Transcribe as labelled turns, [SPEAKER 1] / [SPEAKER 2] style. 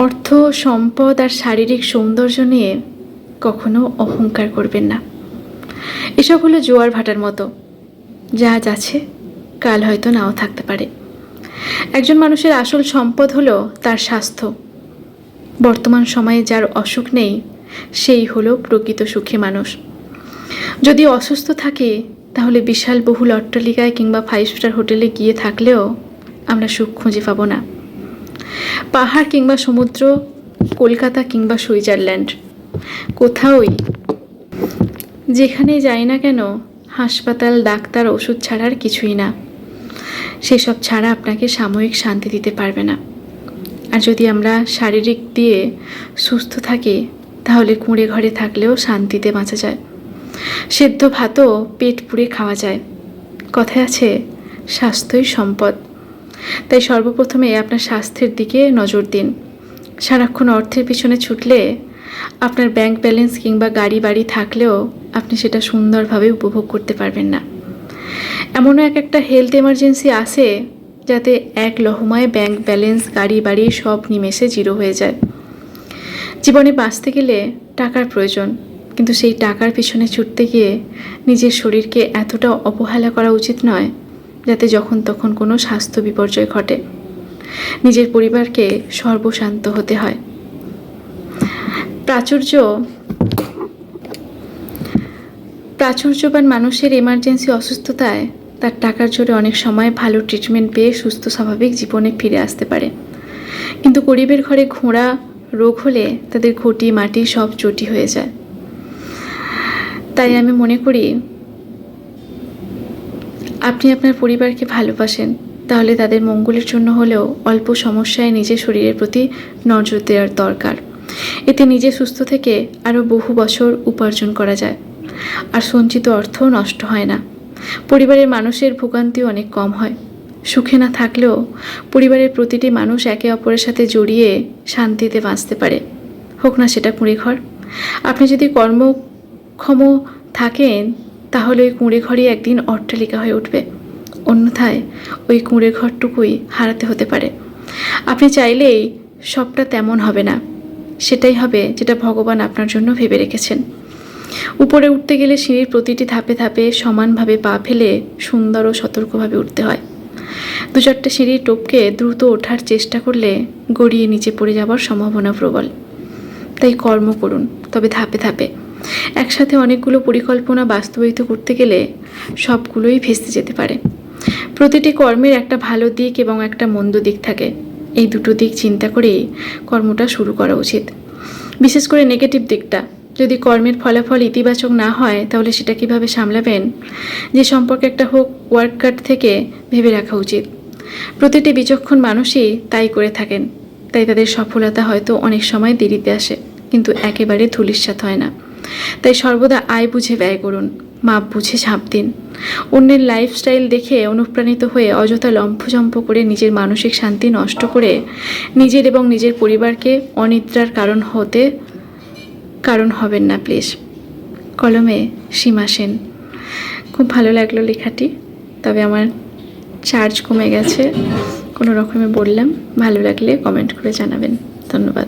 [SPEAKER 1] অর্থ, সম্পদ আর শারীরিক সৌন্দর্য নিয়ে কখনো অহংকার করবেন না। এসব হলো জোয়ার ভাটার মতো, যা আজ আছে কাল হয়তো নাও থাকতে পারে। একজন মানুষের আসল সম্পদ হলো তার স্বাস্থ্য। বর্তমান সময়ে যার অসুখ নেই সেই হলো প্রকৃত সুখী মানুষ। যদি অসুস্থ থাকে তাহলে বিশাল বহুল অট্টালিকায় কিংবা 5 স্টার হোটেলে গিয়ে থাকলেও আমরা সুখ খুঁজে পাবো না। পাহাড় কিংবা সমুদ্র, কলকাতা কিংবা সুইজারল্যান্ড, কোথাওই যেখানে যাই না কেন হাসপাতাল, ডাক্তার, ওষুধ ছাড়া আর কিছুই না। সেসব ছাড়া আপনাকে সাময়িক শান্তি দিতে পারবে না। আর যদি আমরা শারীরিক দিয়ে সুস্থ থাকি তাহলে কুঁড়ে ঘরে থাকলেও শান্তিতে বাঁচা যায়। সেদ্ধ ভাতও পেট পুড়ে খাওয়া যায়। কথায় আছে স্বাস্থ্যই সম্পদ। তাই সর্বপ্রথমে আপনার স্বাস্থ্যের দিকে নজর দিন। সারাক্ষণ অর্থের পিছনে ছুটলে আপনার ব্যাংক ব্যালেন্স কিংবা গাড়ি বাড়ি থাকলেও আপনি সেটা সুন্দরভাবে উপভোগ করতে পারবেন না। এমনও একটা হেলথ এমার্জেন্সি আসে যাতে এক লহমায় ব্যাংক ব্যালেন্স, গাড়ি বাড়ি সব নিমেষে জিরো হয়ে যায়। জীবনে বাঁচতে গেলে টাকার প্রয়োজন, কিন্তু সেই টাকার পিছনে ছুটতে গিয়ে নিজের শরীরকে এতটা অবহেলা করা উচিত নয় যাতে যখন তখন কোনো স্বাস্থ্য বিপর্যয় ঘটে। নিজের পরিবারকে সর্বশান্ত হতে হয়। প্রাচুর্যবান মানুষের এমার্জেন্সি অসুস্থতায় তার টাকার জোরে অনেক সময় ভালো ট্রিটমেন্ট পেয়ে সুস্থ স্বাভাবিক জীবনে ফিরে আসতে পারে। কিন্তু গরিবের ঘরে ঘোড়া রোগ হলে তাদের ঘটি মাটি সব চটি হয়ে যায়। তাই আমি মনে করি আপনি আপনার পরিবারকে ভালোবাসেন, তাহলে তাদের মঙ্গলের জন্য হলেও অল্প সমস্যায় নিজের শরীরের প্রতি নজর দেওয়ার দরকার। এতে নিজে সুস্থ থেকে আরও বহু বছর উপার্জন করা যায়, আর সঞ্চিত অর্থ নষ্ট হয় না। পরিবারের মানুষের ভোগান্তিও অনেক কম হয়। সুখে না থাকলেও পরিবারের প্রতিটি মানুষ একে অপরের সাথে জড়িয়ে শান্তিতে বাঁচতে পারে, হোক না সেটা কুঁড়ে ঘর। আপনি যদি কর্মক্ষম থাকেন তাহলে ওই কুঁড়ে ঘরই একদিন অট্টালিকা হয়ে উঠবে, অন্যথায় ওই কুঁড়ে ঘরটুকুই হারাতে হতে পারে। আপনি চাইলেই সবটা তেমন হবে না, সেটাই হবে যেটা ভগবান আপনার জন্য ভেবে রেখেছেন। উপরে উঠতে গেলে সিঁড়ির প্রতিটি ধাপে ধাপে সমানভাবে পা ফেলে সুন্দর ও সতর্কভাবে উঠতে হয়। 2-4টা সিঁড়ি টপকে দ্রুত ওঠার চেষ্টা করলে গড়িয়ে নিচে পড়ে যাওয়ার সম্ভাবনা প্রবল। তাই কর্ম করুন, তবে ধাপে ধাপে। একসাথে অনেকগুলো পরিকল্পনা বাস্তবায়িত করতে গেলে সবগুলোই ভেস্তে যেতে পারে। প্রতিটি কর্মের একটা ভালো দিক এবং একটা মন্দ দিক থাকে। এই দুটো দিক চিন্তা করেই কর্মটা শুরু করা উচিত। বিশেষ করে নেগেটিভ দিকটা, যদি কর্মের ফলাফল ইতিবাচক না হয় তাহলে সেটা কিভাবে সামলাবেন, যে সম্পর্কে একটা হোক ওয়ার্ক কার্ড থেকে ভেবে রাখা উচিত। প্রতিটি বিচক্ষণ মানুষই তাই করে থাকেন। তাই তাদের সফলতা হয়তো অনেক সময় দেরিতে আসে, কিন্তু একেবারে ধূলিসাৎ হয় না। তাই সর্বদা আয় বুঝে ব্যয় করুন, মাপ বুঝে ঝাঁপ দিন। অন্যের লাইফস্টাইল দেখে অনুপ্রাণিত হয়ে অযথা লম্ফঝম্প করে নিজের মানসিক শান্তি নষ্ট করে নিজের এবং নিজের পরিবারকে অনিদ্রার কারণ হবেন না প্লিজ। কলমে সীমা সেন। খুব ভালো লাগলো লেখাটি, তবে আমার চার্জ কমে গেছে, কোনো রকমে বললাম। ভালো লাগলে কমেন্ট করে জানাবেন। ধন্যবাদ।